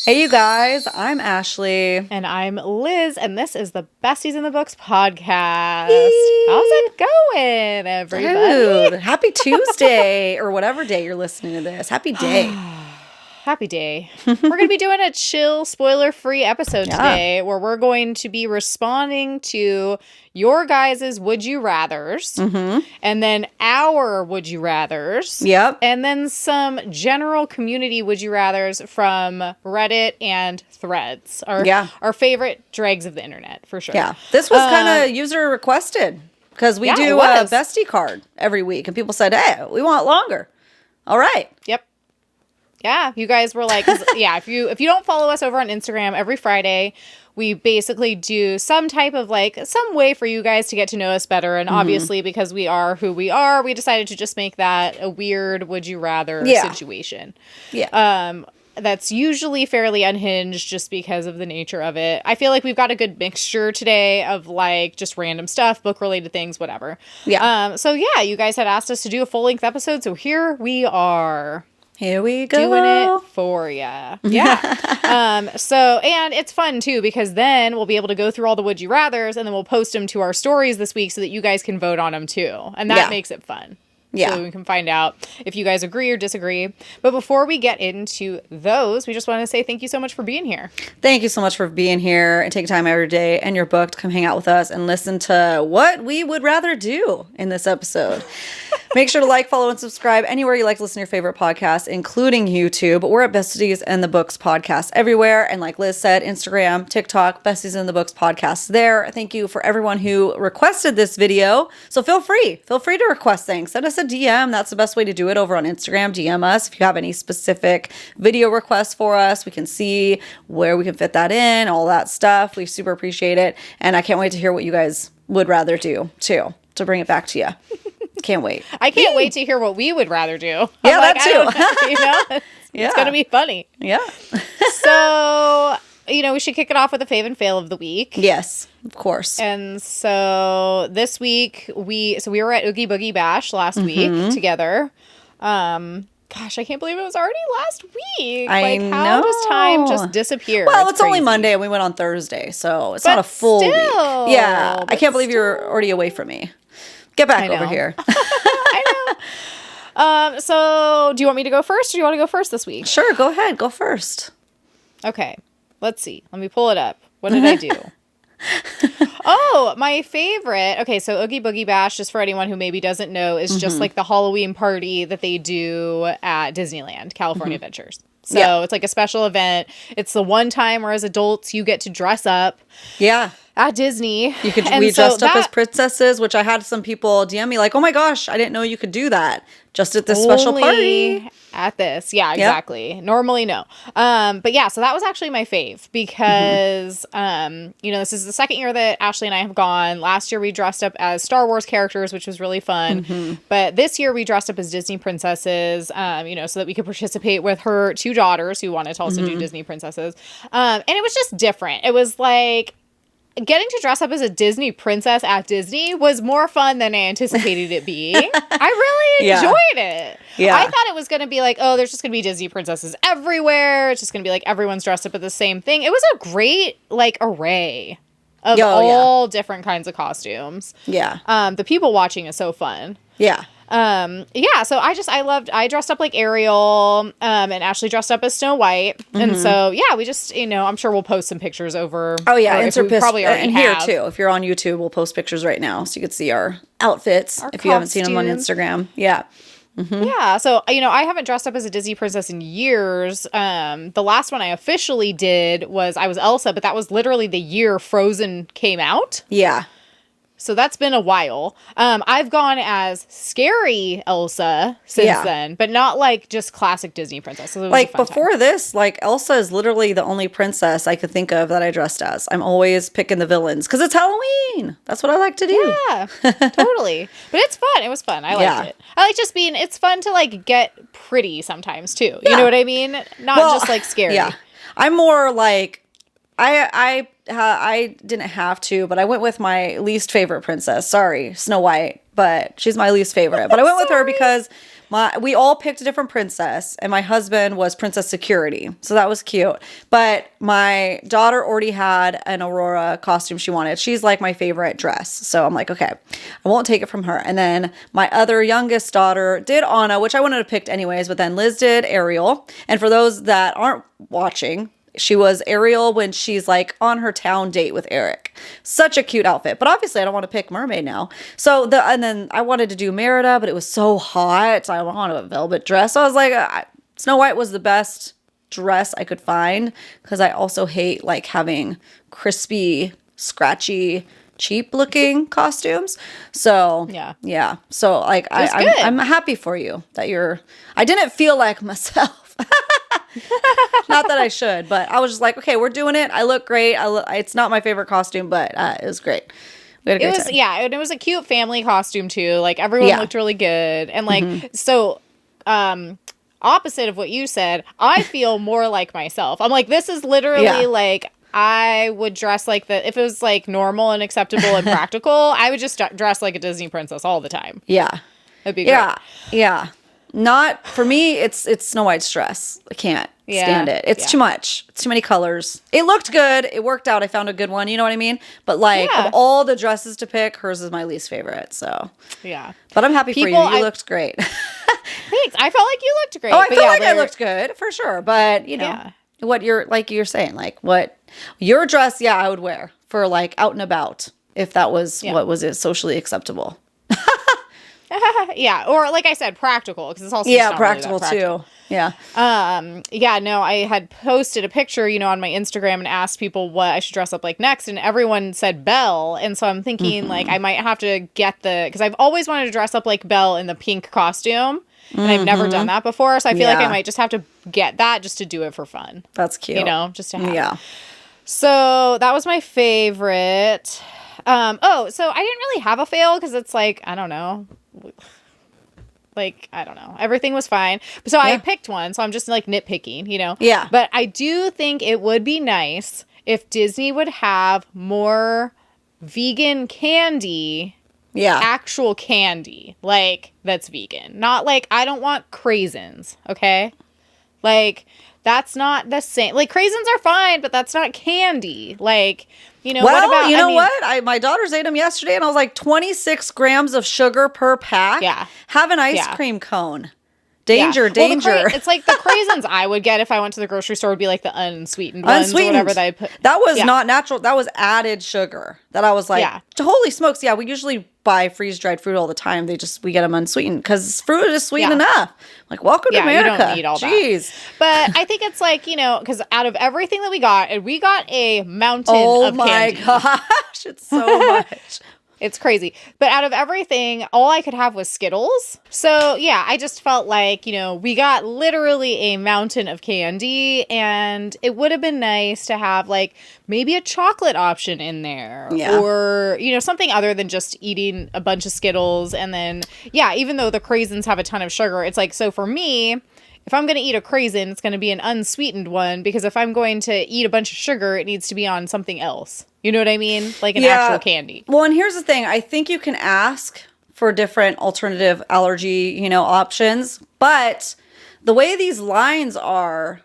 Hey, you guys, I'm Ashley. And I'm Liz, and this is the Besties in the Books podcast. Yee. How's it going, everybody? Dude, happy Tuesday, or whatever day you're listening to this. Happy day. Happy day. We're going to be doing a chill, spoiler-free episode today where we're going to be responding to your guys' Would You Rathers, and then our Would You Rathers, and then some general community Would You Rathers from Reddit and Threads. Our favorite dregs of the internet, for sure. Yeah, this was kind of user requested because we do a bestie card every week, and people said, hey, we want longer. All right. Yep. Yeah, you guys were like, if you don't follow us over on Instagram, every Friday, we basically do some type of some way for you guys to get to know us better. And obviously, because we are who we are, we decided to just make that a weird would you rather situation. Yeah. That's usually fairly unhinged just because of the nature of it. I feel like we've got a good mixture today of just random stuff, book related things, whatever. Yeah. You guys had asked us to do a full length episode. So here we are. Here we go. Doing it for ya. Yeah. And it's fun too, because then we'll be able to go through all the Would You Rathers and then we'll post them to our stories this week so that you guys can vote on them too. And that makes it fun. Yeah. So we can find out if you guys agree or disagree. But before we get into those, we just want to say thank you so much for being here. Thank you so much for being here and taking time every day and your book to come hang out with us and listen to what we would rather do in this episode. Make sure to like, follow, and subscribe anywhere you like to listen to your favorite podcasts, including YouTube. We're at Besties in the Books podcast everywhere. And like Liz said, Instagram, TikTok, Besties in the Books podcast there. Thank you for everyone who requested this video. So feel free to request things. Send us a DM. That's the best way to do it over on Instagram. DM us if you have any specific video requests for us. We can see where we can fit that in, all that stuff. We super appreciate it. And I can't wait to hear what you guys would rather do too, to bring it back to you. Can't wait. I can't wait to hear what we would rather do. Yeah, that too. It's going to be funny. Yeah. So, we should kick it off with a fave and fail of the week. Yes, of course. And so this week we were at Oogie Boogie Bash last week together. Gosh, I can't believe it was already last week. I know. How does time just disappear? Well, it's only Monday and we went on Thursday, so it's not a full week. Yeah, I can't believe you're already away from me. Get back over here. I know. So do you want me to go first or do you want to go first this week? Sure, go ahead. Go first. Okay. Let's see. Let me pull it up. What did I do? Oh, my favorite. Okay, so Oogie Boogie Bash, just for anyone who maybe doesn't know, is just like the Halloween party that they do at Disneyland, California Adventures. So it's like a special event. It's the one time where as adults you get to dress up. Yeah. At Disney. We dressed up as princesses, which I had some people DM me like, oh my gosh, I didn't know you could do that. Just at this special party. At this. Yeah, exactly. Yep. Normally, no. But yeah, so that was actually my fave because, this is the second year that Ashley and I have gone. Last year we dressed up as Star Wars characters, which was really fun. But this year we dressed up as Disney princesses, so that we could participate with her two daughters who wanted to also do Disney princesses. And it was just different. It was like, getting to dress up as a Disney princess at Disney was more fun than I anticipated it being. I really enjoyed it. Yeah. I thought it was going to be like, oh, there's just going to be Disney princesses everywhere. It's just going to be like everyone's dressed up at the same thing. It was a great array of all different kinds of costumes. Yeah. The people watching is so fun. Yeah. So I dressed up like Ariel, and Ashley dressed up as Snow White. And so, we just, I'm sure we'll post some pictures over. Oh yeah. Probably already here too. If you're on YouTube, we'll post pictures right now so you can see our outfits if you haven't seen them on Instagram. Yeah. Yeah. So, I haven't dressed up as a Disney princess in years. The last one I officially did I was Elsa, but that was literally the year Frozen came out. Yeah. So that's been a while. I've gone as scary Elsa since then, but not just classic Disney princess. So before this, Elsa is literally the only princess I could think of that I dressed as. I'm always picking the villains because it's Halloween. That's what I like to do. Yeah, totally. But it's fun. It was fun. I liked it. I like just being, it's fun to get pretty sometimes too. You know what I mean? Not just scary. Yeah. I'm more I didn't have to, but I went with my least favorite princess. Sorry, Snow White, but she's my least favorite. But I went with her because we all picked a different princess, and my husband was Princess Security. So that was cute. But my daughter already had an Aurora costume she wanted. She's like my favorite dress. So I'm like, okay, I won't take it from her. And then my other youngest daughter did Anna, which I wanted to pick anyways, but then Liz did Ariel. And for those that aren't watching, she was Ariel when she's like on her town date with Eric. Such a cute outfit. But obviously I don't want to pick mermaid now. And then I wanted to do Merida, but it was so hot. I wanted a velvet dress. So I was like, Snow White was the best dress I could find, because I also hate like having crispy, scratchy, cheap looking costumes. So yeah. So like I'm happy for you that I didn't feel like myself. Not that I should, but I was just like, okay, we're doing it. I look great. It's not my favorite costume, but it was great. We had a great time. Yeah, and it was a cute family costume too. Like everyone looked really good, and like so. Opposite of what you said, I feel more like myself. I'm like, this is literally like I would dress like if it was like normal and acceptable and practical, I would just dress like a Disney princess all the time. Yeah, that'd be great. Yeah. Not for me. It's Snow White's dress. I can't stand it. It's too much. It's too many colors. It looked good. It worked out. I found a good one. You know what I mean? But like of all the dresses to pick, hers is my least favorite. So yeah. But I'm happy for you. You looked great. Thanks. I felt like you looked great. Oh, I feel like I looked good for sure. But you know what you're saying, like what your dress, I would wear for like out and about if that was what was it socially acceptable. Yeah, or like I said, practical, because it's also practical too. Yeah. No, I had posted a picture, on my Instagram and asked people what I should dress up like next, and everyone said Belle, and so I'm thinking like I might have to get because I've always wanted to dress up like Belle in the pink costume, and I've never done that before, so I feel like I might just have to get that just to do it for fun. That's cute. Just to have. Yeah. So that was my favorite. So I didn't really have a fail because it's like, I don't know. Everything was fine. So I picked one. So I'm just like nitpicking, Yeah. But I do think it would be nice if Disney would have more vegan candy. Yeah. Actual candy. Like, that's vegan. Not like, I don't want craisins. Okay? Like, that's not the same. Like, craisins are fine, but that's not candy. Like, my daughters ate them yesterday, and I was like, 26 grams of sugar per pack. Yeah. Have an ice cream cone. Danger. It's like the craisins I would get if I went to the grocery store would be like the unsweetened ones or whatever that I put. That was not natural. That was added sugar. That I was like, holy smokes. Yeah, we usually buy freeze-dried fruit all the time. We get them unsweetened because fruit is sweet enough. Like, welcome to America. You don't need all that. But I think it's like, because out of everything that we got a mountain of candy. Oh my gosh, it's so much. It's crazy. But out of everything, all I could have was Skittles. So, I just felt like, we got literally a mountain of candy, and it would have been nice to have, like, maybe a chocolate option in there. Yeah. Or, something other than just eating a bunch of Skittles. And then, even though the craisins have a ton of sugar, it's like, so for me, if I'm going to eat a craisin, it's going to be an unsweetened one, because if I'm going to eat a bunch of sugar, it needs to be on something else. You know what I mean? Like an actual candy. Well, and here's the thing. I think you can ask for different alternative allergy, options. But the way these lines are,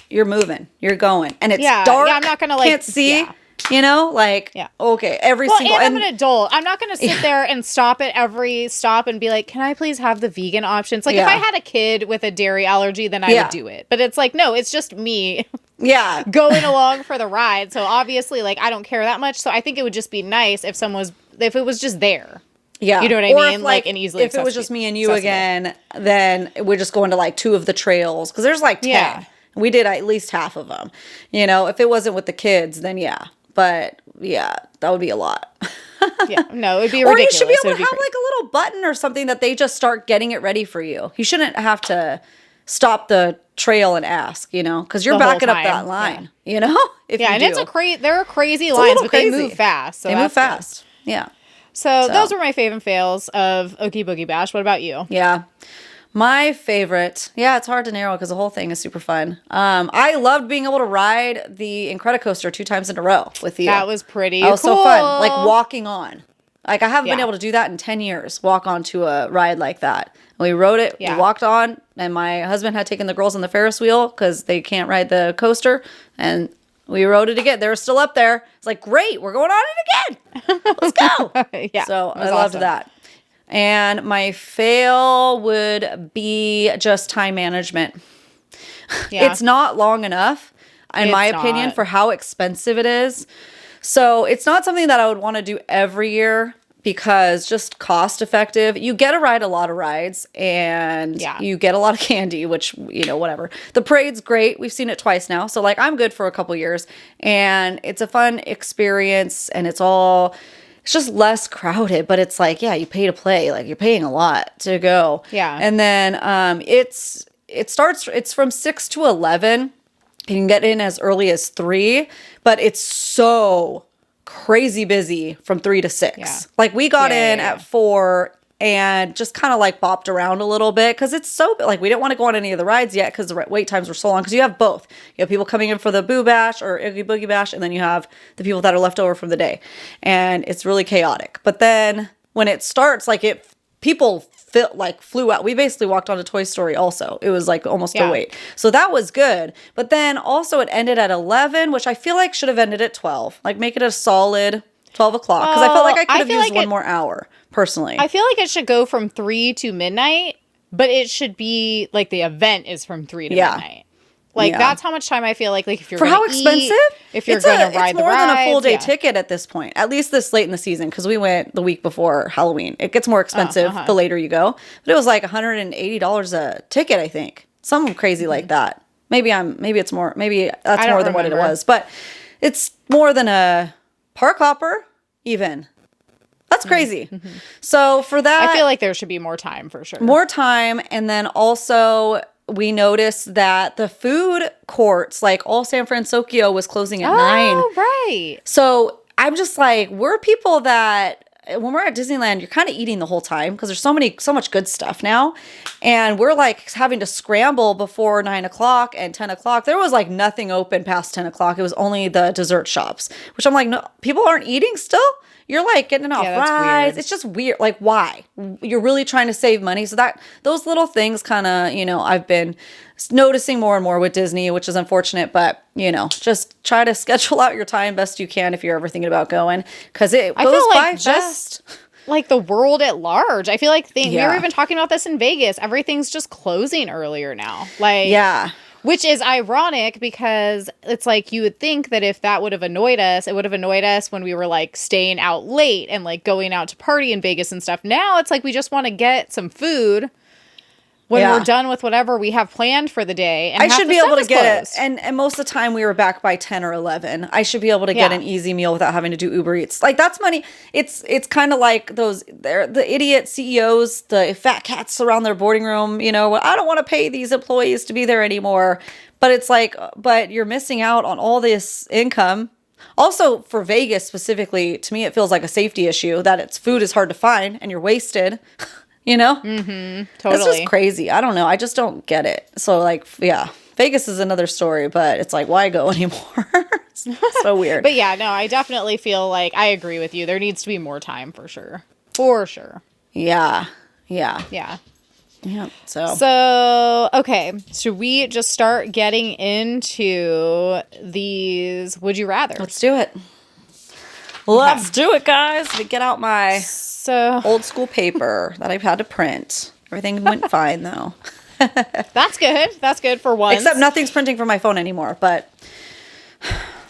you're moving. You're going. And it's dark. Yeah, I'm not going to can't see. Yeah. Okay, I'm an adult. I'm not going to sit there and stop at every stop and be like, can I please have the vegan options? Like, if I had a kid with a dairy allergy, then I would do it. But it's like, no, it's just me going along for the ride. So obviously, like, I don't care that much. So I think it would just be nice if it was just there. Yeah. You know what I mean? If, and easily if it was just me and you again, then we're just going to like 2 of the trails. Because there's like 10. Yeah. We did at least half of them. If it wasn't with the kids, then But that would be a lot. No, it'd be ridiculous. Or you should be able to have like a little button or something that they just start getting it ready for you. You shouldn't have to stop the trail and ask, because you're backing up that line, if and there are crazy lines, but they move fast. So they move fast. Good. Yeah. So those were my fave and fails of Oogie Boogie Bash. What about you? Yeah. My favorite, it's hard to narrow because the whole thing is super fun. I loved being able to ride the Incredicoaster 2 times in a row with you. That was pretty cool. That was so fun. Like walking on. Like, I haven't been able to do that in 10 years, walk onto a ride like that. And we rode it, we walked on, and my husband had taken the girls on the Ferris wheel because they can't ride the coaster, and we rode it again. They were still up there. It's like, great, we're going on it again. Let's go. So I loved that. And my fail would be just time management. It's not long enough, in my opinion, for how expensive it is. So it's not something that I would want to do every year because just cost effective. You get to ride a lot of rides and you get a lot of candy, which, you know, whatever. The parade's great. We've seen it twice now. So like I'm good for a couple years and it's a fun experience and it's just less crowded, but it's like, you pay to play. Like you're paying a lot to go. Yeah. And then it's from 6 to 11. You can get in as early as 3, but it's so crazy busy from 3 to 6. Yeah. Like we got in at 4 and just kind of like bopped around a little bit because it's so like we didn't want to go on any of the rides yet because the wait times were so long. Because you have both. You have people coming in for the Boo Bash or Oogie Boogie Bash, and then you have the people that are left over from the day, and it's really chaotic. But then when it starts, like people flew out. We basically walked on to Toy Story also. It was like almost a wait. So that was good. But then also it ended at 11, which I feel like should have ended at 12. Like make it a solid 12 o'clock. Because I felt like I could have used one more hour, personally. I feel like it should go from 3 to midnight, but it should be like the event is from 3 to midnight. Like that's how much time I feel like if you're for how expensive eat, if you're going to ride the rides, it's more than a full day ticket at this point. At least this late in the season because we went the week before Halloween. It gets more expensive the later you go, but it was like $180 a ticket. I think something crazy like that. Maybe it's more. Maybe that's more than what it was, but it's more than a park hopper even. That's crazy. Mm-hmm. So for that, I feel like there should be more time for sure. More time, and then also. We noticed that the food courts, like all San Francisco, was closing at 9. Oh, right. So I'm just like, we're people that when we're at Disneyland, you're kind of eating the whole time because there's so much good stuff now. And we're like having to scramble before 9 o'clock and 10 o'clock. There was like nothing open past 10 o'clock. It was only the dessert shops, which I'm like, no, people aren't eating still? You're like getting off rides. It's just weird. Like, why? You're really trying to save money. So those little things kind of, I've been noticing more and more with Disney, which is unfortunate. But, just try to schedule out your time best you can if you're ever thinking about going. Because it goes by fast. Like the world at large. I feel like we were even talking about this in Vegas. Everything's just closing earlier now. Which is ironic because it's like you would think that if that would have annoyed us, it would have annoyed us when we were like staying out late and like going out to party in Vegas and stuff. Now it's like we just want to get some food when we're done with whatever we have planned for the day. And I should be able to get it. And most of the time we were back by 10 or 11. I should be able to get an easy meal without having to do Uber Eats. Like that's money. It's kind of like the idiot CEOs, the fat cats around their boarding room, I don't want to pay these employees to be there anymore. But it's like, but you're missing out on all this income. Also for Vegas specifically, to me, it feels like a safety issue that food is hard to find and you're wasted. Mm-hmm. Totally. It's just crazy. I don't know. I just don't get it. So Vegas is another story, but it's like, why go anymore? It's so weird. But I definitely feel like I agree with you. There needs to be more time for sure. For sure. Yeah. So, okay. Should we just start getting into these would you rather? Let's do it. Let's do it, guys. Let me get out my old school paper that I've had to print. Everything went fine, though. That's good. That's good for once. Except nothing's printing from my phone anymore, but...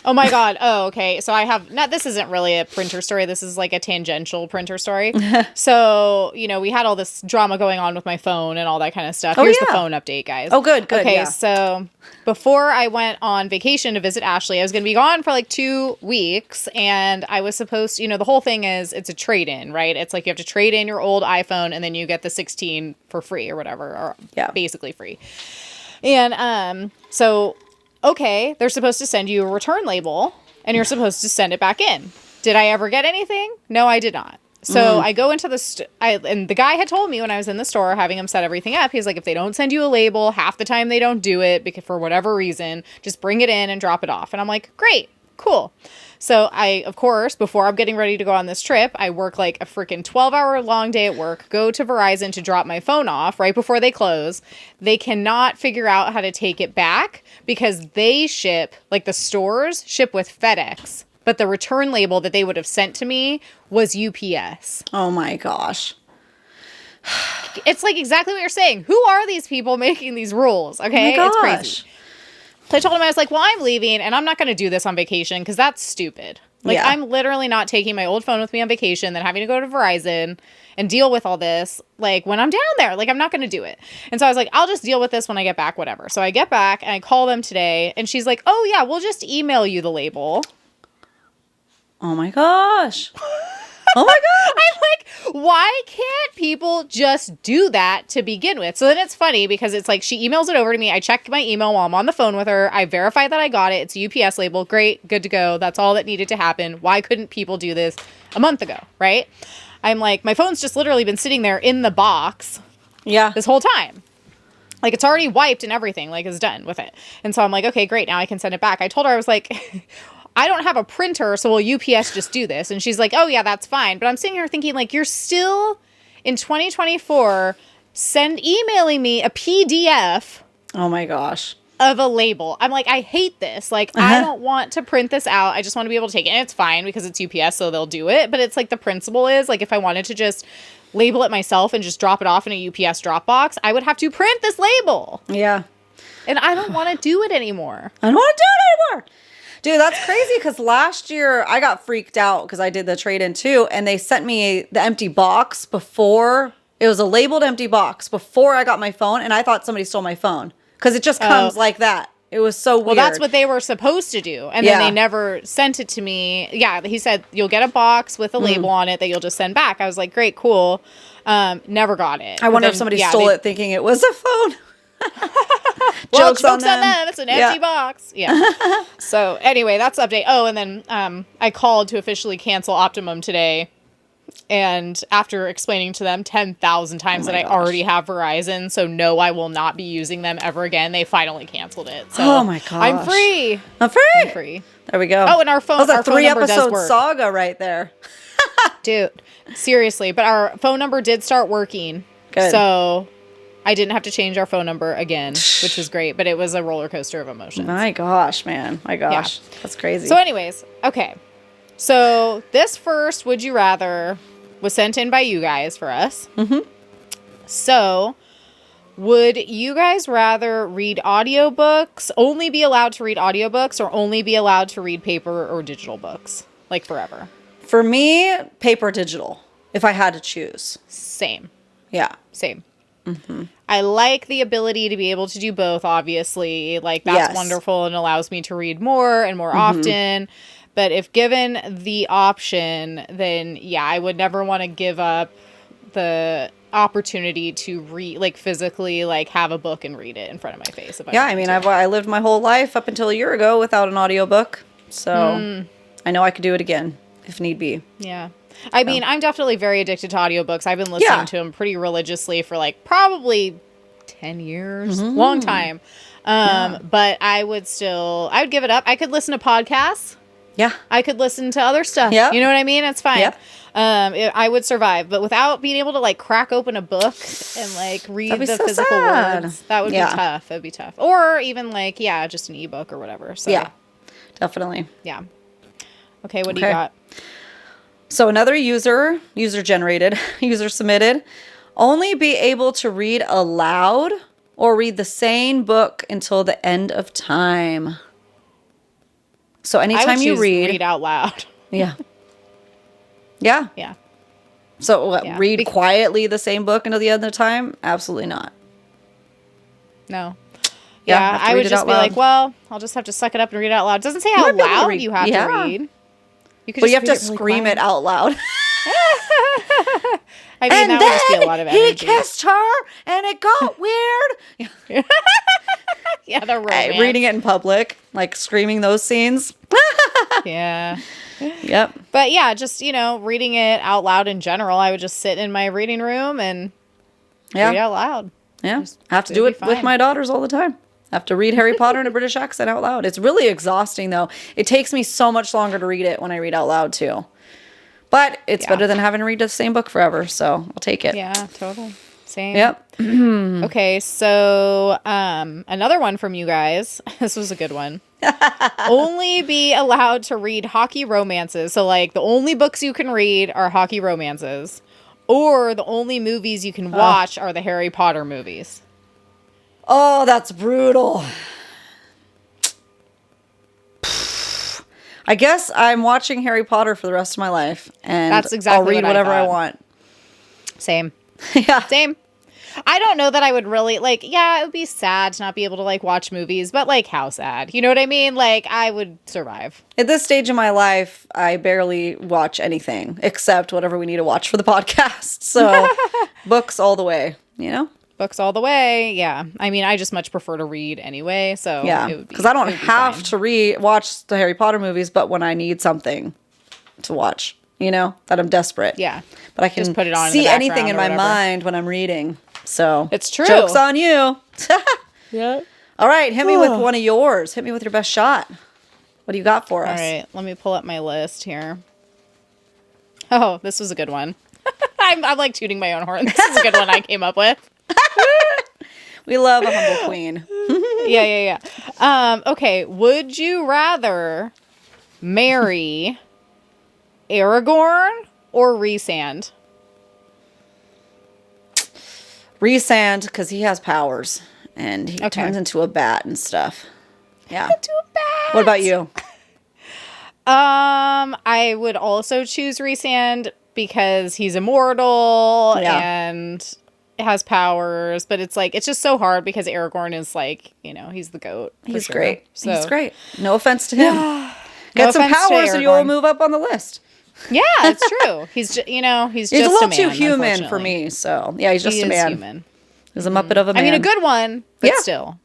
Oh my God. Oh, okay. So I have this isn't really a printer story. This is like a tangential printer story. So, we had all this drama going on with my phone and all that kind of stuff. Here's the phone update, guys. Oh, good. Okay. So before I went on vacation to visit Ashley, I was going to be gone for like 2 weeks and I was supposed to, the whole thing is it's a trade-in, right? It's like you have to trade in your old iPhone and then you get the 16 for free or whatever, or basically free. And, okay, they're supposed to send you a return label, and you're supposed to send it back in. Did I ever get anything? No, I did not. So I go into and the guy had told me when I was in the store having him set everything up, he's like, if they don't send you a label, half the time they don't do it because for whatever reason, just bring it in and drop it off. And I'm like, great, cool. So I, of course, before I'm getting ready to go on this trip, I work like a freaking 12-hour long day at work, go to Verizon to drop my phone off right before they close. They cannot figure out how to take it back because they ship, like the stores ship with FedEx, but the return label that they would have sent to me was UPS. Oh my gosh. It's like exactly what you're saying. Who are these people making these rules? Okay, Oh my it's gosh. crazy. So I told him, I was like, well, I'm leaving and I'm not going to do this on vacation because that's stupid. Like, Yeah. I'm literally not taking my old phone with me on vacation, then having to go to Verizon and deal with all this, like, when I'm down there. Like, I'm not going to do it. And so I was like, I'll just deal with this when I get back, whatever. So I get back and I call them today and she's like, oh, yeah, we'll just email you the label. Oh my gosh. Oh my gosh. I'm like, why can't people just do that to begin with? So then it's funny because it's like she emails it over to me. I check my email while I'm on the phone with her. I verify that I got it. It's a UPS label. Great. Good to go. That's all that needed to happen. Why couldn't people do this a month ago? Right? I'm like, my phone's just literally been sitting there in the box Yeah. this whole time. Like, it's already wiped and everything. Like, it's done with it. And so I'm like, okay, great. Now I can send it back. I told her, I was like... I don't have a printer, so will UPS just do this? And she's like, oh, yeah, that's fine. But I'm sitting here thinking, like, you're still in 2024 emailing me a PDF Oh my gosh. of a label. I'm like, I hate this. Like, I don't want to print this out. I just want to be able to take it. And it's fine because it's UPS, so they'll do it. But it's like the principle is, like, if I wanted to just label it myself and just drop it off in a UPS drop box, I would have to print this label. Yeah. And I don't want to do it anymore. I don't want to do it anymore. Dude, that's crazy because last year I got freaked out because I did the trade-in too, and they sent me the empty box before. It was a labeled empty box before I got my phone, and I thought somebody stole my phone because it just comes like that. It was so weird. Well, that's what they were supposed to do, and then they never sent it to me. Yeah, he said, you'll get a box with a label on it that you'll just send back. I was like, great, cool. Never got it. I wonder if somebody stole it thinking it was a phone. Well, Jokes on them. It's an empty box. Yeah. So anyway, that's the update. Oh, and then I called to officially cancel Optimum today. And after explaining to them 10,000 times that I already have Verizon, so no, I will not be using them ever again, they finally canceled it. So Oh my gosh. I'm free. I'm free. I'm free. There we go. Oh, and our phone, that was our a phone number does 3-episode work. saga right there. Dude, seriously. But our phone number did start working. Good. So I didn't have to change our phone number again, which was great. But it was a roller coaster of emotions. My gosh, man. My gosh. Yeah. That's crazy. So anyways, okay. So this first Would You Rather was sent in by you guys for us. Mm-hmm. So would you guys rather read audiobooks, only be allowed to read audiobooks, or only be allowed to read paper or digital books? Like forever? For me, paper digital, if I had to choose. Same. Yeah. Same. Mm-hmm. I like the ability to be able to do both, obviously. Like, that's wonderful and allows me to read more and more often. But if given the option, then, yeah, I would never want to give up the opportunity to read, like, physically, like, have a book and read it in front of my face. If I mean, I lived my whole life up until a year ago without an audiobook. So I know I could do it again if need be. Yeah. I mean, I'm definitely very addicted to audiobooks. I've been listening to them pretty religiously for, like, probably 10 years. Long time. But I would give it up. I could listen to podcasts. Yeah. I could listen to other stuff. Yeah. You know what I mean? It's fine. Yep. I would survive. But without being able to, like, crack open a book and, like, read the so physical sad. words, that would be tough. It would be tough. Or even, like, just an ebook or whatever. So, yeah. Definitely. Yeah. Okay, what do you got? So another user-generated, user-submitted, only be able to read aloud or read the same book until the end of time. So anytime you read out loud. Yeah. Yeah. Yeah. So read quietly the same book until the end of time? Absolutely not. No. Yeah, Yeah, I would just be like, well, I'll just have to suck it up and read it out loud. It doesn't say how loud you have to read. But you have to scream it out loud. I mean, that would just be a lot of energy. He kissed her, and it got weird. Yeah, the romance. Reading it in public, like screaming those scenes. Yeah. Yep. But yeah, just, reading it out loud in general. I would just sit in my reading room and read out loud. Yeah. I have to do it with my daughters all the time. Have to read Harry Potter in a British accent out loud. It's really exhausting, though. It takes me so much longer to read it when I read out loud, too. But it's better than having to read the same book forever, so I'll take it. Yeah, totally. Same. Yep. Okay, so another one from you guys. This was a good one. Only be allowed to read hockey romances. So, like, the only books you can read are hockey romances. Or the only movies you can watch are the Harry Potter movies. Oh, that's brutal. I guess I'm watching Harry Potter for the rest of my life. And that's exactly I'll read whatever I want. Same. Yeah. Same. I don't know that I would really, like, yeah, it would be sad to not be able to, like, watch movies, but, like, how sad? You know what I mean? Like, I would survive. At this stage in my life, I barely watch anything except whatever we need to watch for the podcast. So, books all the way, you know? Books all the way, yeah. I mean, I just much prefer to read anyway, so yeah, because I don't have to watch the Harry Potter movies, but when I need something to watch, you know, that I'm desperate. Yeah. But I can just put it on see anything in my mind when I'm reading. So it's true. Joke's on you. Yeah. All right, hit me with one of yours. Hit me with your best shot. What do you got for us? All right, let me pull up my list here. Oh, this was a good one. I'm like tooting my own horn. This is a good one I came up with. We love a humble queen. Yeah. Okay, would you rather marry Aragorn or Rhysand? Rhysand, because he has powers and he turns into a bat and stuff. Yeah. Into a bat. What about you? I would also choose Rhysand because he's immortal and has powers, but it's like, it's just so hard because Aragorn is like, you know, he's the GOAT. He's great. So. He's great. No offense to him. Get no some powers and you'll move up on the list. Yeah, it's true. He's just, you know, he's just a little man, too human for me. So yeah, he's just a man. Human. He's a muppet of a man. I mean, a good one, but still,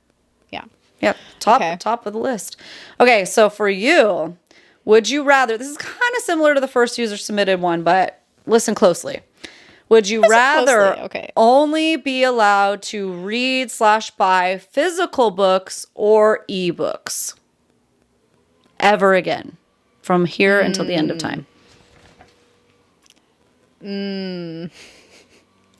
yeah. Yep, top of the list. Okay, so for you, would you rather? This is kind of similar to the first user submitted one, but listen closely. Would you rather only be allowed to read/buy physical books or ebooks ever again from here until the end of time?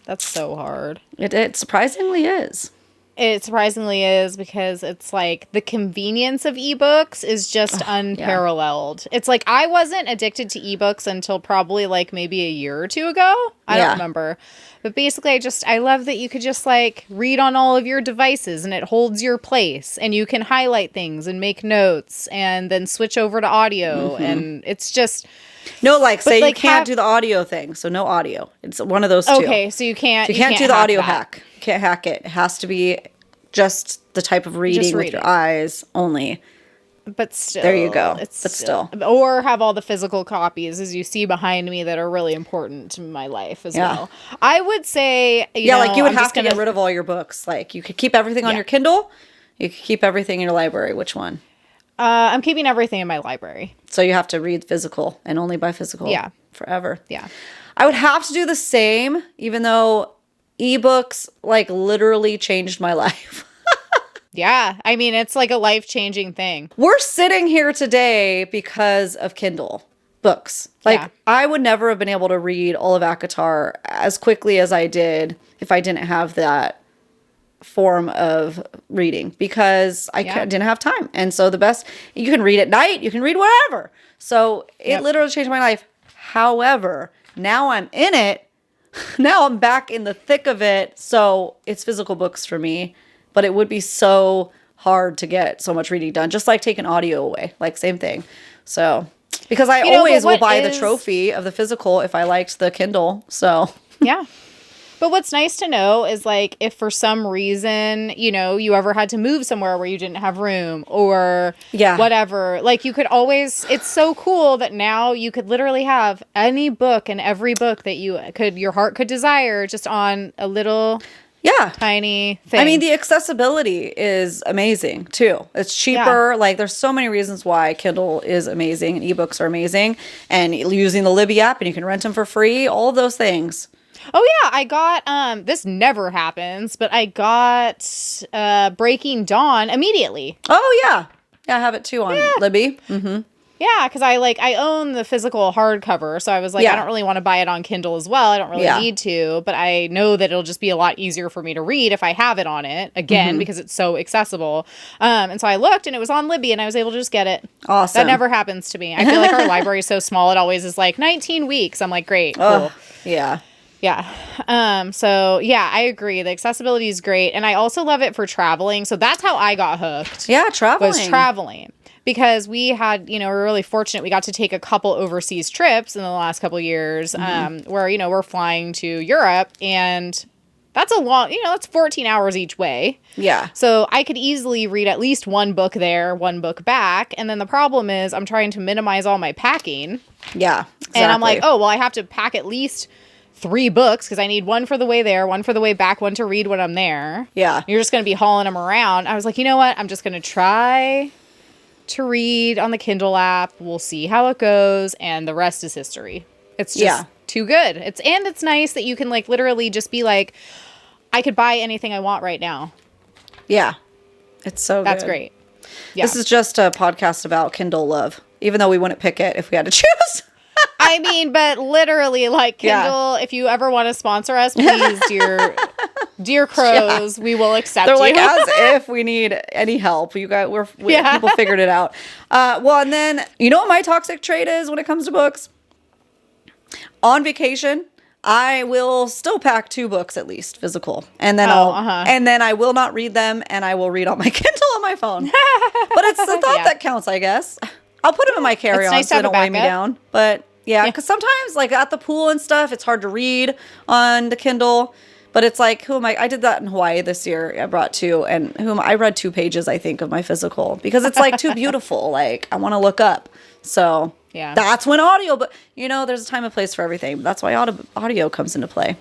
That's so hard. It surprisingly is. It surprisingly is because it's like the convenience of ebooks is just unparalleled. Yeah. It's like I wasn't addicted to ebooks until probably like maybe a year or two ago. I don't remember. But basically I love that you could just like read on all of your devices and it holds your place and you can highlight things and make notes and then switch over to audio and it's just... No, like, say you can't do the audio thing, so no audio. It's one of those two. Okay, so you can't do the audio hack. You can't hack it. It has to be just the type of reading with your eyes only. But still. There you go. But still. Or have all the physical copies, as you see behind me, that are really important to my life as well. I would say, you know, like you would have to get rid of all your books. Like you could keep everything on your Kindle. You could keep everything in your library. Which one? I'm keeping everything in my library. So you have to read physical and only buy physical forever. Yeah. I would have to do the same, even though ebooks like literally changed my life. Yeah. I mean, it's like a life-changing thing. We're sitting here today because of Kindle books. Like I would never have been able to read all of ACOTAR as quickly as I did if I didn't have that form of reading because I didn't have time. And so the best, you can read at night, you can read wherever. So it literally changed my life. However, now I'm in it. Now I'm back in the thick of it. So it's physical books for me, but it would be so hard to get so much reading done. Just like taking audio away, like same thing. So, because I always will buy the trophy of the physical if I liked the Kindle. So yeah. But what's nice to know is, like, if for some reason, you know, you ever had to move somewhere where you didn't have room or whatever, like, you could always, it's so cool that now you could literally have any book and every book that your heart could desire just on a little tiny thing. I mean, the accessibility is amazing, too. It's cheaper. Like, there's so many reasons why Kindle is amazing and ebooks are amazing. And using the Libby app and you can rent them for free, all of those things. Oh yeah, I got this never happens, but I got Breaking Dawn immediately. Oh yeah. Yeah, I have it too on Libby. Mm-hmm. Yeah, because I own the physical hardcover, so I was like, I don't really want to buy it on Kindle as well. I don't really need to, but I know that it'll just be a lot easier for me to read if I have it on it, again, because it's so accessible. And so I looked, and it was on Libby, and I was able to just get it. Awesome. That never happens to me. I feel like our library is so small, it always is like 19 weeks. I'm like, great, cool. Yeah. Yeah. So yeah, I agree. The accessibility is great. And I also love it for traveling. So that's how I got hooked. Yeah, traveling. Was traveling. Because we had, we were really fortunate. We got to take a couple overseas trips in the last couple years where, we're flying to Europe, and that's a long, that's 14 hours each way. Yeah. So I could easily read at least one book there, one book back. And then the problem is I'm trying to minimize all my packing. Yeah. Exactly. And I'm like, oh, well, I have to pack at least 3 books because I need one for the way there, one for the way back, one to read when I'm there. Yeah. You're just going to be hauling them around. I was like, you know what? I'm just going to try to read on the Kindle app. We'll see how it goes, and the rest is history. It's just too good. It's nice that you can like literally just be like, I could buy anything I want right now. Yeah. It's so That's good. great. Yeah. This is just a podcast about Kindle love, even though we wouldn't pick it if we had to choose. I mean, but literally, like, Kindle, if you ever want to sponsor us, please, dear crows, we will accept They're you. like, as if we need any help. People figured it out. Well, and then, you know what my toxic trait is when it comes to books? On vacation, I will still pack 2 books at least, physical. And then and then I will not read them, and I will read on my Kindle on my phone. But it's the thought that counts, I guess. I'll put them in my carry-on nice so they don't weigh me down. But yeah, because sometimes, like at the pool and stuff, it's hard to read on the Kindle. But it's like, who am I? I did that in Hawaii this year. I brought 2, and I read 2 pages, I think, of my physical because it's like too beautiful. Like I want to look up. So that's when audio. But there's a time and place for everything. That's why audio comes into play.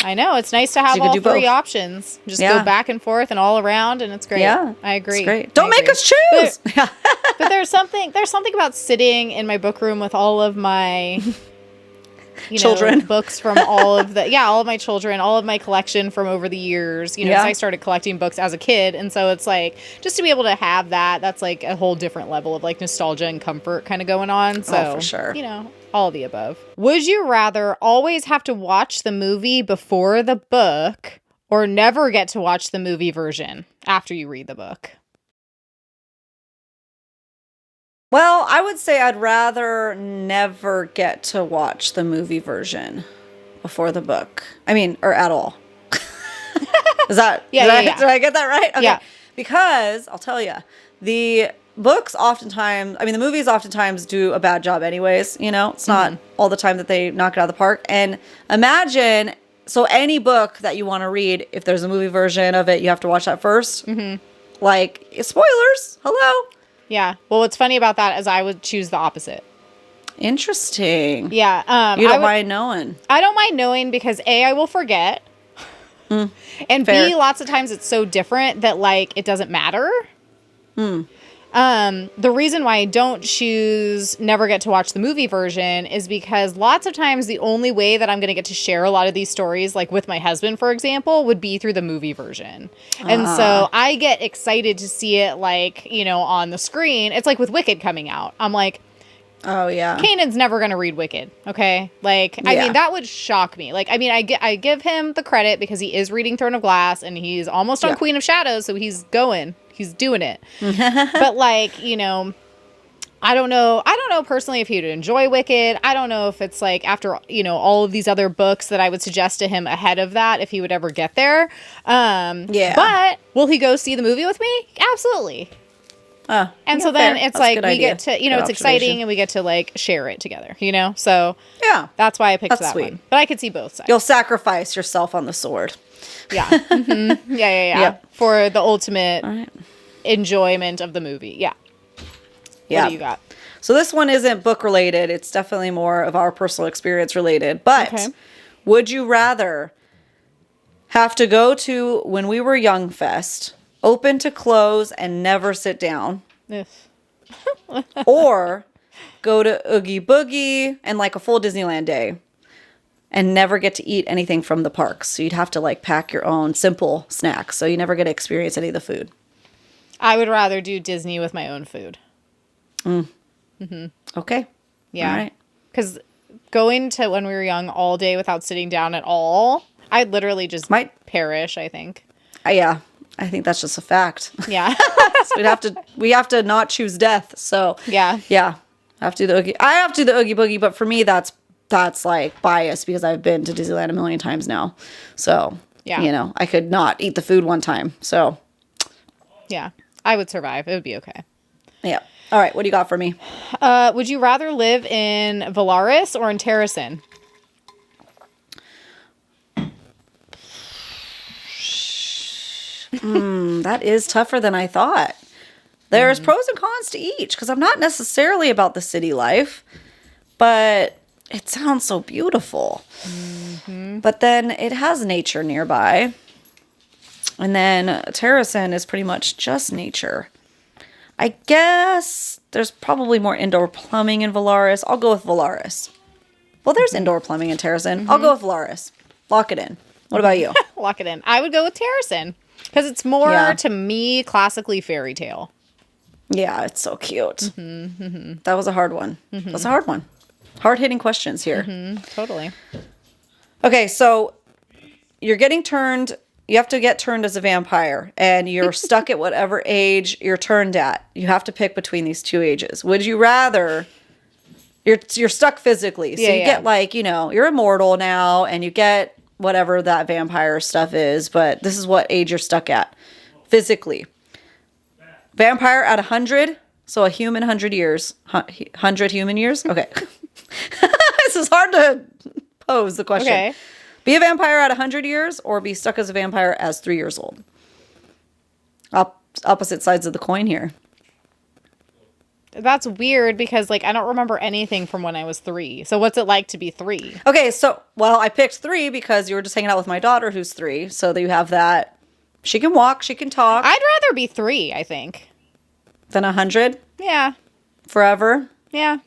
I know. It's nice to have all 3 options. Just go back and forth and all around, and it's great. Yeah, I agree. It's great. Don't make us choose. But there's something about sitting in my book room with all of my children books from all of my children, all of my collection from over the years. I started collecting books as a kid, and so it's like just to be able to have that's like a whole different level of like nostalgia and comfort kind of going on. So for sure. All of the above. Would you rather always have to watch the movie before the book or never get to watch the movie version after you read the book? Well, I would say I'd rather never get to watch the movie version before the book. I mean, or at all. Did I get that right? Okay. Yeah. Because I'll tell you, the movies oftentimes do a bad job anyways, It's not all the time that they knock it out of the park. And imagine, so any book that you want to read, if there's a movie version of it, you have to watch that first. Mm-hmm. Like, spoilers. Hello. Yeah. Well, what's funny about that is I would choose the opposite. Interesting. Yeah. You don't mind knowing. I don't mind knowing because A, I will forget. And fair. B, lots of times it's so different that like it doesn't matter. The reason why I don't choose never get to watch the movie version is because lots of times the only way that I'm going to get to share a lot of these stories, like with my husband, for example, would be through the movie version. And so I get excited to see it like, on the screen. It's like with Wicked coming out. I'm like, oh yeah, Kanan's never going to read Wicked. Okay. Like, I mean, that would shock me. Like, I mean, I give him the credit because he is reading Throne of Glass and he's almost on Queen of Shadows. So he's doing it. But like, I don't know personally if he would enjoy Wicked. I don't know if it's like after, all of these other books that I would suggest to him ahead of that, if he would ever get there. But will he go see the movie with me? Absolutely. And so then it's like we get to, it's exciting and we get to like share it together, So that's why I picked that one. But I could see both sides. You'll sacrifice yourself on the sword. Yeah. Mm-hmm. Yeah. Yep. For the ultimate enjoyment of the movie. Yeah. What do you got? So this one isn't book related. It's definitely more of our personal experience related. But would you rather have to go to When We Were Young Fest, open to close and never sit down, or go to Oogie Boogie and like a full Disneyland day, and never get to eat anything from the parks. So you'd have to like pack your own simple snacks. So you never get to experience any of the food. I would rather do Disney with my own food. Okay. Yeah. All right. Because going to when we were young all day without sitting down at all, I'd literally just perish, I think. Yeah. I think that's just a fact. Yeah. So we have to not choose death. So Yeah. I have to do the Oogie. I have to do the Oogie Boogie, but for me that's like biased because I've been to Disneyland a million times now. So I could not eat the food one time. So yeah, I would survive. It would be okay. Yeah. All right. What do you got for me? Would you rather live in Velaris or in Terrasen? That is tougher than I thought. There's pros and cons to each because I'm not necessarily about the city life, but it sounds so beautiful. But then it has nature nearby. And then Terrasen is pretty much just nature. I guess there's probably more indoor plumbing in Velaris. I'll go with Velaris. Well, there's indoor plumbing in Terrasen. I'll go with Velaris. Lock it in. What about you? Lock it in. I would go with Terrasen because it's more, to me, classically fairy tale. Yeah, it's so cute. That was a hard one. That's a hard one. Hard-hitting questions here. Totally. Okay, so you're getting turned. You have to get turned as a vampire, and you're stuck at whatever age you're turned at. You have to pick between these two ages. Would you rather... You're stuck physically. So you get like, you're immortal now, and you get whatever that vampire stuff is, but this is what age you're stuck at physically. Vampire at 100, so a human 100 years. 100 human years? Okay. This is hard to pose the question. Okay. Be a vampire at 100 years or be stuck as a vampire as 3 years old? Opposite sides of the coin here. That's weird because, I don't remember anything from when I was 3. So what's it like to be 3? Okay, so, I picked 3 because you were just hanging out with my daughter who's 3. So that you have that. She can walk, she can talk. I'd rather be 3, I think. Than 100? Yeah. Forever? Yeah.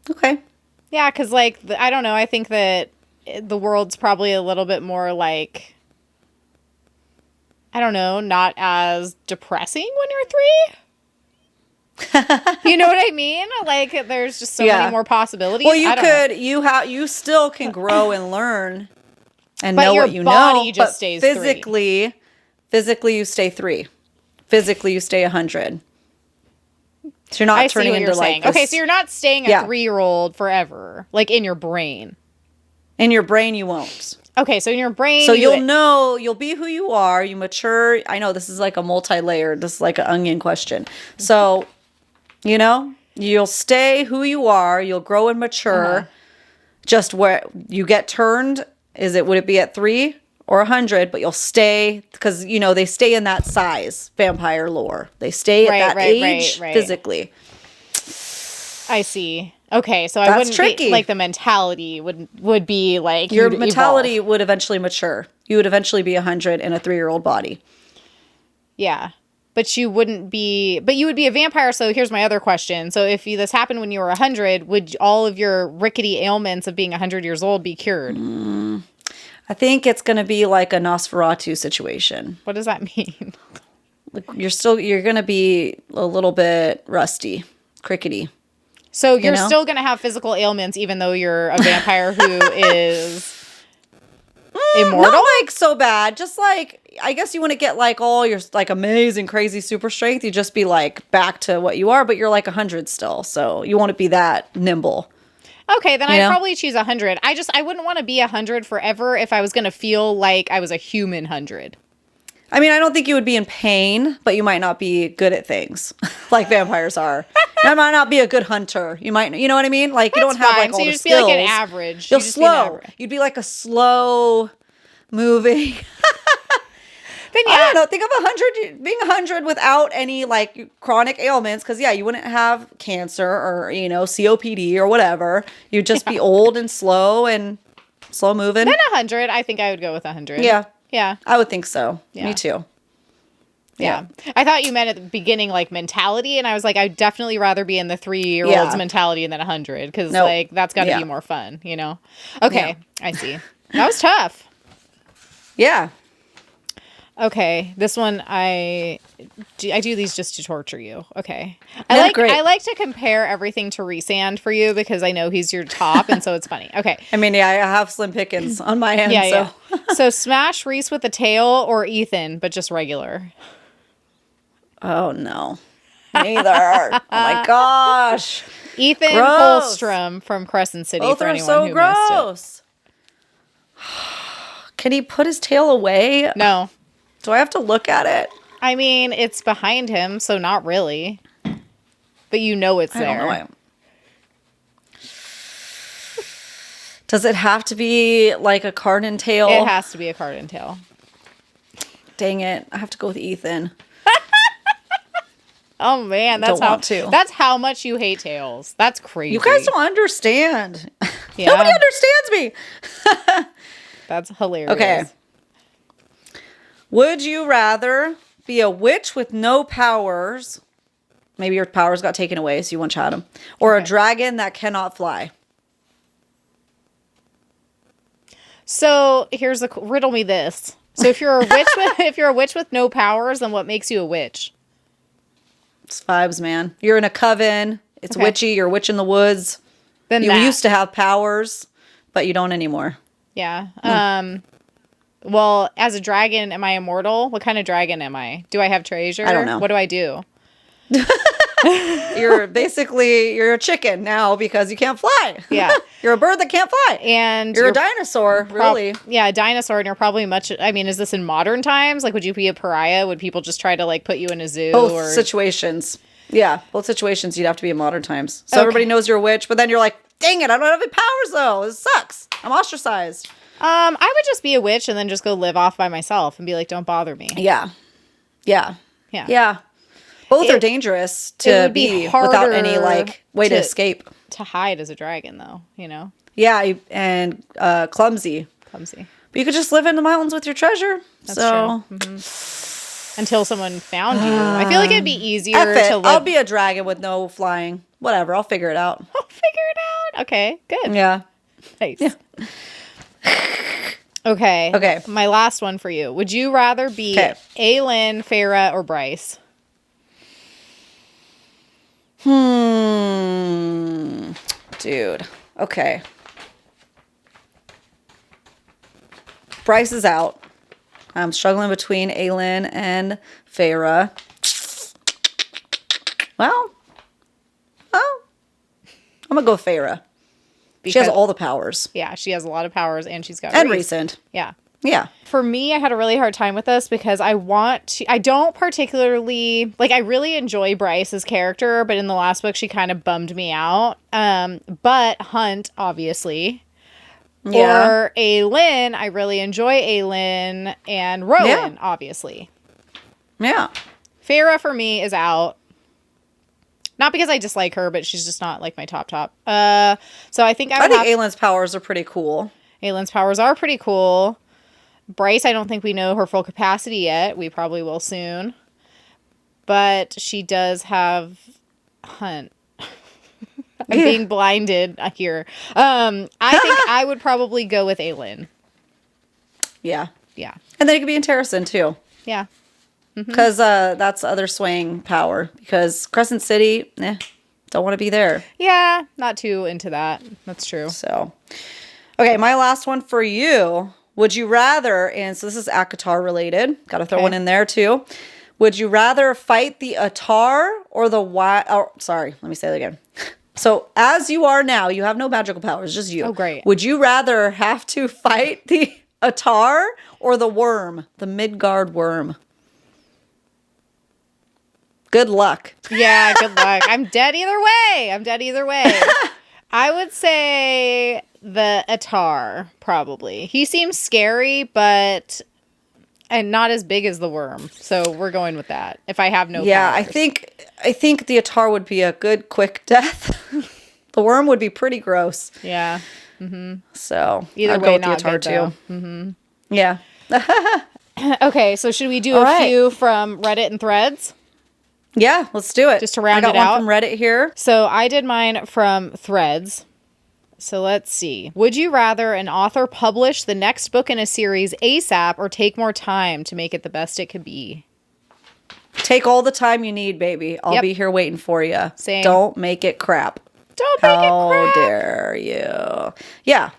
Okay. Yeah, because, I don't know. I think that the world's probably a little bit more, I don't know, not as depressing when you're 3. You know what I mean? There's just so many more possibilities. Well, you still can grow and learn and know what you know. But your body just stays physically, 3. Physically, you stay 3. Physically, you stay 100. So you're not turning into saying. this. Okay, so you're not staying a 3-year-old forever, in your brain. In your brain, you won't. Okay, so in your brain... So you'll be who you are, you mature. I know this is like a multi-layered, this is like an onion question. So, you'll stay who you are, you'll grow and mature. Just where you get turned, would it be at 3 or 100? But you'll stay, because, they stay in that size, vampire lore. They stay at that age physically. I see. Okay, so That's I wouldn't tricky. be, the mentality would be your mentality would eventually mature. You would eventually be 100 in a 3-year-old body. Yeah, but you would be a vampire. So here's my other question: so if this happened when you were 100, would all of your rickety ailments of being 100 years old be cured? I think it's going to be like a Nosferatu situation. What does that mean? You're going to be a little bit rusty, crickety. So you're still going to have physical ailments even though you're a vampire who is immortal? Not so bad. Just I guess you wouldn't get all your amazing, crazy super strength. You just be back to what you are, but you're 100 still. So you won't be that nimble. Okay, then I'd probably choose 100. I wouldn't want to be 100 forever if I was going to feel like I was a human 100. I mean, I don't think you would be in pain, but you might not be good at things like vampires are. You might not be a good hunter. You might, you know what I mean? You don't have all the skills. So you just be an average. You'll slow. You'd be a slow moving. Then I don't know. Think of 100, being 100 without any chronic ailments. Because you wouldn't have cancer or, COPD or whatever. You'd just be old and slow moving. Then 100, I think I would go with 100. Yeah. Yeah. I would think so. Yeah. Me too. Yeah. I thought you meant at the beginning, like, mentality. And I was like, I'd definitely rather be in the 3-year-old's mentality than 100. Because, like, that's got to be more fun, you know? Okay. I see. That was tough. Yeah. Okay. This one, I do these just to torture you. Okay. I like to compare everything to Rhysand for you because I know he's your top. And so it's funny. Okay. I mean, I have slim pickings on my end. Yeah. So smash Rhys with a tail or Ethan, but just regular. Oh, no. Neither. Oh, my gosh. Ethan Holstrom from Crescent City. Both for are anyone so who gross. missed it. Can he put his tail away? No. Do I have to look at it? I mean, it's behind him, so not really. But you know it's there. I don't know. Does it have to be like a cardin tail? It has to be a cardin tail. Dang it. I have to go with Ethan. Oh man, that's how much you hate tails. That's crazy. You guys don't understand. Yeah. Nobody understands me. That's hilarious. Okay. Would you rather be a witch with no powers? Maybe your powers got taken away, so you won't chat them. Or a dragon that cannot fly. So here's riddle me this. So if you're a witch with no powers, then what makes you a witch? It's vibes, man. You're in a coven. It's witchy. You're a witch in the woods. Then you used to have powers, but you don't anymore. Yeah. Well, as a dragon, am I immortal? What kind of dragon am I? Do I have treasure? I don't know. What do I do? You're a chicken now because you can't fly. Yeah. You're a bird that can't fly. And you're a dinosaur, really. Yeah, a dinosaur, and you're probably is this in modern times? Like, would you be a pariah? Would people just try to, like, put you in a zoo? Both situations. Yeah, both situations you'd have to be in modern times. So everybody knows you're a witch, but then you're like, dang it, I don't have any powers, though. This sucks. I'm ostracized. I would just be a witch and then just go live off by myself and be like, don't bother me. Yeah. Both are dangerous to be without any way to escape. To hide as a dragon, though, you know? Yeah, and clumsy. But you could just live in the mountains with your treasure. That's true. Mm-hmm. Until someone found you. I feel like it'd be easier to live. I'll be a dragon with no flying. Whatever, I'll figure it out. Okay, good. Yeah. Nice. Yeah. Okay. My last one for you. Would you rather be Aelin, Farah, or Bryce? Dude. Okay. Bryce is out. I'm struggling between Aelin and Farah. Well, I'm going to go with Farah. She has all the powers. Yeah, she has a lot of powers, and she's got Rhysand. Yeah. Yeah. For me, I had a really hard time with this because I don't particularly, like, I really enjoy Bryce's character, but in the last book, she kind of bummed me out. But Hunt, obviously. Yeah. Or Aelin, I really enjoy Aelin, and Rowan, obviously. Yeah. Farah, for me, is out. Not because I dislike her, but she's just not, like, my top. So I think I think Aelin's powers are pretty cool. Aelin's powers are pretty cool. Bryce, I don't think we know her full capacity yet. We probably will soon. But she does have Hunt. I'm being blinded here. I think I would probably go with Aelin. Yeah. Yeah. And then it could be in Terrasen, too. Yeah. Because that's other swaying power. Because Crescent City, don't want to be there. Yeah, not too into that. That's true. So, okay, my last one for you. Would you rather, and so this is Akatar related. Got to throw one in there too. Would you rather fight the Atar or the sorry, let me say that again. So as you are now, you have no magical powers, just you. Oh, great. Would you rather have to fight the Atar or the worm, the Midgard worm? Good luck. Yeah, good luck. I'm dead either way. I would say the Atar, probably. He seems scary, and not as big as the worm. So we're going with that. If I have no powers. I think the Atar would be a good, quick death. The worm would be pretty gross. Yeah. So either I'd way, go with not the Atar good, too. Yeah. Okay, so should we do All a right. few from Reddit and Threads? Yeah, let's do it. Just to round I got it one out. from Reddit here. So I did mine from Threads. So let's see. Would you rather an author publish the next book in a series ASAP or take more time to make it the best it could be? Take all the time you need, baby. I'll Yep. be here waiting for you. Same. Don't make it crap. Don't make it How crap. dare you? Yeah.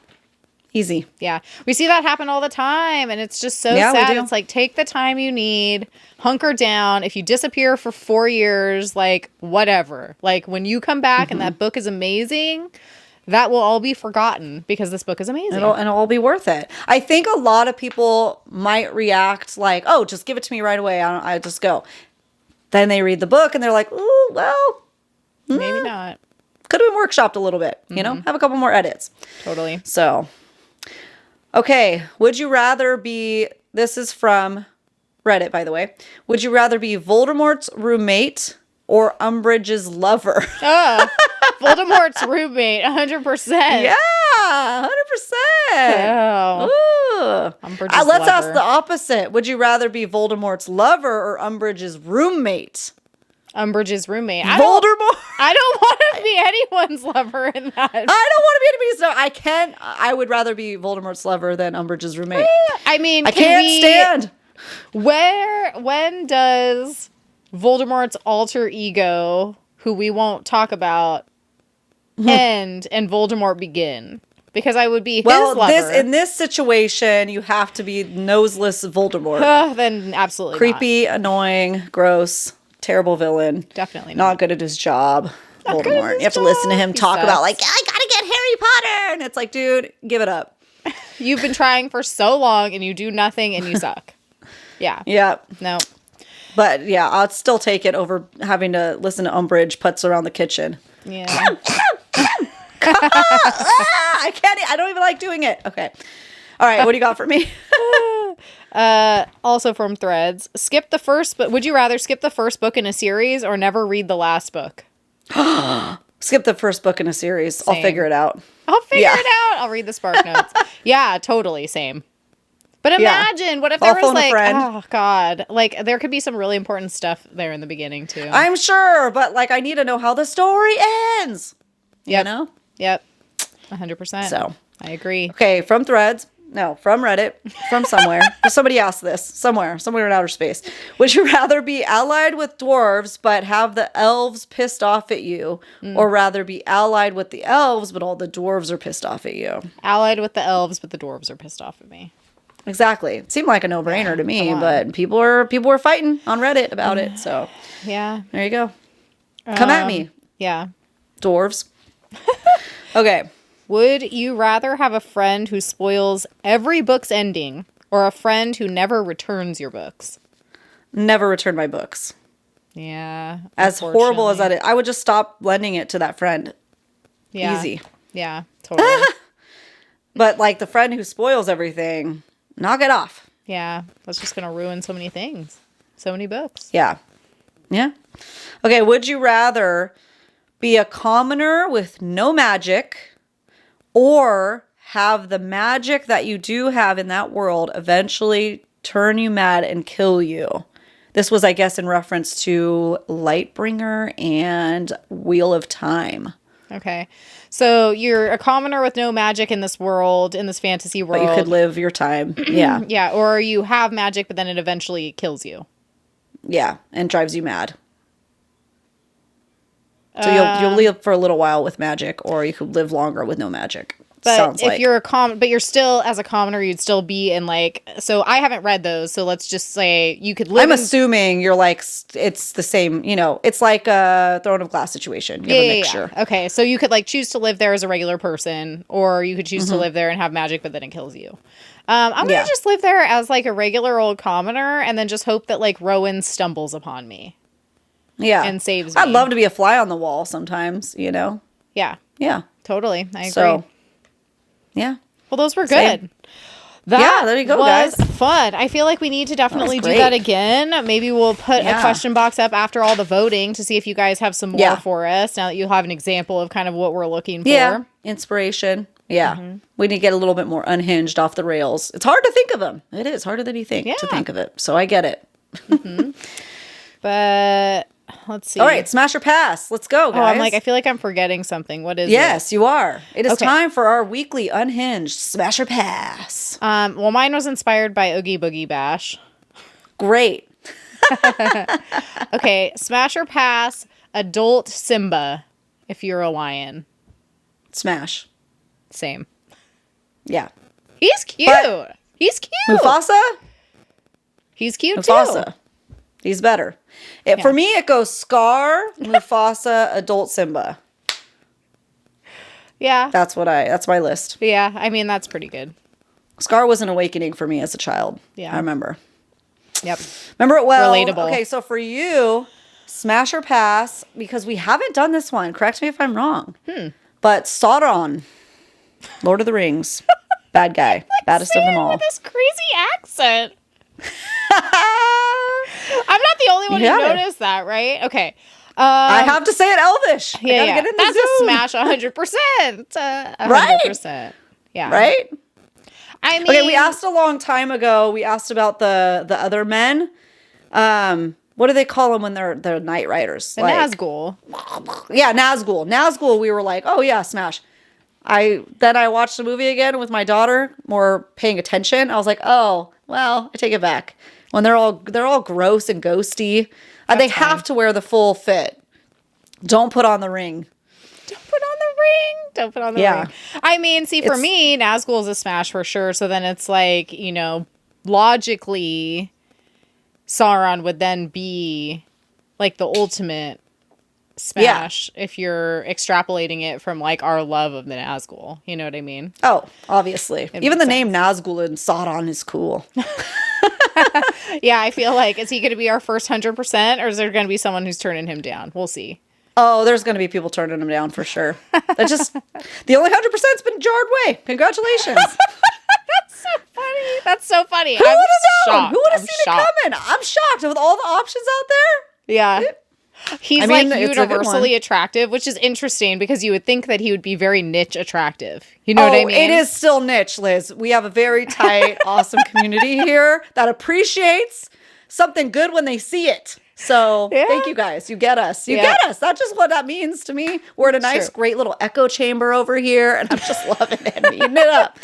Easy. Yeah. We see that happen all the time, and it's just so Yeah, we sad. do. It's like, take the time you need, hunker down. If you disappear for 4 years, like, whatever. Like, when you come back and that book is amazing, that will all be forgotten because this book is amazing. And it'll all be worth it. I think a lot of people might react like, oh, just give it to me right away. I just go. Then they read the book and they're like, ooh, well, Maybe not. could have been workshopped a little bit, you know, have a couple more edits. Totally. So, okay. Would you rather be, this is from Reddit, by the way. Would you rather be Voldemort's roommate or Umbridge's lover? Voldemort's roommate, 100%. Yeah, 100%. Oh. Ooh. Umbridge's Let's ask lover. the opposite. Would you rather be Voldemort's lover or Umbridge's roommate? Umbridge's roommate. Voldemort. I don't want to be anyone's lover in that. I don't want to be anybody's. No, I can't. I would rather be Voldemort's lover than Umbridge's roommate. I mean, I can't stand. When does Voldemort's alter ego, who we won't talk about, end and Voldemort begin? Because I would be his lover. In this situation, you have to be noseless Voldemort. Then absolutely Creepy, annoying, gross, terrible villain. Definitely not good at his job. Not good at Voldemort. his You have to listen to job. him He talk about sucks. like, I gotta get Harry Potter, and it's like, dude, give it up. You've been trying for so long and you do nothing and you suck. Yeah. Yeah. No. But yeah, I'll still take it over having to listen to Umbridge putz around the kitchen. Yeah. I can't. I don't even like doing it. Okay. All right. What do you got for me? Also from Threads, would you rather skip the first book in a series or never read the last book? Skip the first book in a series. Same. I'll figure it out. I'll figure Yeah. it out. I'll read the Spark Notes. Yeah, totally. Same. But imagine, what if there I'll was phone a like, friend. oh God, like there could be some really important stuff there in the beginning too. I'm sure, but like I need to know how the story ends. Yep. You know? Yep. 100%. So. I agree. Okay, from Threads. No, from Reddit. From somewhere. Somebody asked this. Somewhere in outer space. Would you rather be allied with dwarves but have the elves pissed off at you, or rather be allied with the elves but all the dwarves are pissed off at you? Allied with the elves, but the dwarves are pissed off at me. Exactly. It seemed like a no-brainer to me, come on. but people were fighting on Reddit about it. So Yeah. there you go. Come at me, Yeah. dwarves. Okay. Would you rather have a friend who spoils every book's ending or a friend who never returns your books? Never return my books. Yeah. As horrible as that unfortunately. is, I would just stop lending it to that friend. Yeah. Easy. Yeah, totally. But like the friend who spoils everything, knock it off. Yeah. That's just going to ruin so many things. So many books. Yeah. Yeah. Okay. Would you rather be a commoner with no magic or have the magic that you do have in that world eventually turn you mad and kill you? This was, I guess, in reference to Lightbringer and Wheel of Time. Okay. So you're a commoner with no magic in this world, in this fantasy world. But you could live your time. Yeah. Yeah. Or you have magic, but then it eventually kills you. Yeah. And drives you mad. So you'll live for a little while with magic, or you could live longer with no magic. But Sounds if like. you're but you're still, as a commoner, you'd still be in like, so I haven't read those. So let's just say you could live I'm in, assuming you're like, it's the same, it's like a Throne of Glass situation. You have a mixture. Yeah. Okay. So you could like choose to live there as a regular person, or you could choose Mm-hmm. to live there and have magic, but then it kills you. I'm going to Yeah. just live there as like a regular old commoner and then just hope that like Rowan stumbles upon me. Yeah. And saves I'd me. love to be a fly on the wall sometimes, Yeah. Yeah. Totally. I agree. So, yeah. Well, those were Same. good. That Yeah, there you go, was guys. fun. I feel like we need to definitely do great. that again. Maybe we'll put a Yeah. question box up after all the voting to see if you guys have some more Yeah. for us. Now that you have an example of kind of what we're looking for. Yeah. Inspiration. Yeah. We need to get a little bit more unhinged, off the rails. It's hard to think of them. It is harder than you think to think of it. So I get it. But let's see. All right, smash or pass. Let's go, guys. Oh, I'm like, I feel like I'm forgetting something. What is it? Yes, you are. It is time for our weekly unhinged smash or pass. Well, mine was inspired by Oogie Boogie Bash. Great. Okay, smash or pass, adult Simba, if you're a lion. Smash. Same. Yeah. He's cute. He's cute. Mufasa? He's cute Mufasa. too. He's better. For me, it goes Scar, Mufasa, adult Simba. Yeah. That's my list. Yeah, I mean, that's pretty good. Scar was an awakening for me as a child. Yeah. I remember. Yep. Remember it well. Relatable. Okay, so for you, smash or pass, because we haven't done this one. Correct me if I'm wrong. But Sauron, Lord of the Rings, bad guy, baddest of them all. With this crazy accent. I'm not the only one who noticed that, right? Okay. I have to say it Elvish. Yeah, Get in the that's zone. a smash 100%. 100%. Right? Yeah. Right? I mean, okay, we asked a long time ago. We asked about the other men. What do they call them when they're night riders? the Nazgul. Yeah, Nazgul. Nazgul, we were like, oh yeah, smash. Then I watched the movie again with my daughter, more paying attention. I was like, oh, well, I take it back. When they're all gross and ghosty. They have to wear the full fit. Don't put on the ring. Don't put on the ring. I mean, see, for me, Nazgul is a smash for sure. So then it's like, logically, Sauron would then be like the ultimate smash if you're extrapolating it from like our love of the Nazgul. You know what I mean? Oh, obviously. Even the name Nazgul and Sauron is cool. Yeah, I feel like, is he going to be our first 100%, or is there going to be someone who's turning him down? We'll see. Oh, there's going to be people turning him down for sure. That's just the only 100%'s been jarred way. Congratulations. That's so funny. Who would have known? Shocked. Who would have seen it coming? I'm shocked with all the options out there. Yeah. He's I mean, like it's a good universally one. attractive, which is interesting because you would think that he would be very niche attractive. You know what I mean? It is still niche, Liz. We have a very tight, awesome community here that appreciates something good when they see it. So thank you guys. You get us. You get us. That's just what that means to me. We're in a nice, great little echo chamber over here, and I'm just loving it and eating it up.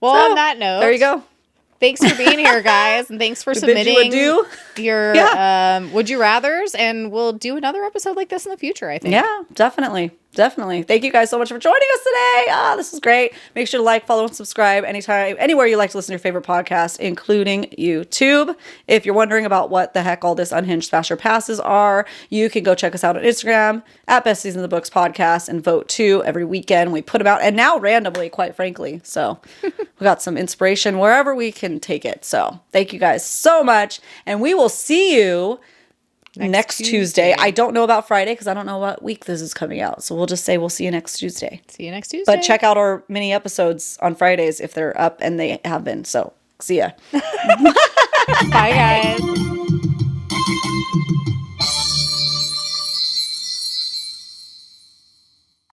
On that note, there you go. Thanks for being here, guys, and thanks for submitting your Would You Rathers, and we'll do another episode like this in the future, I think. Yeah, definitely. Thank you guys so much for joining us today. This was great. Make sure to like, follow, and subscribe anywhere you like to listen to your favorite podcast, including YouTube. If you're wondering about what the heck all this unhinged smash or passes are, you can go check us out on Instagram at Besties in the Books podcast and vote too. Every weekend we put them out, and now randomly, quite frankly. So we got some inspiration wherever we can take it. So thank you guys so much, and we will see you next Tuesday. I don't know about Friday because I don't know what week this is coming out. So we'll just say we'll see you next Tuesday. See you next Tuesday. But check out our mini episodes on Fridays if they're up, and they have been. So see ya. Bye, guys.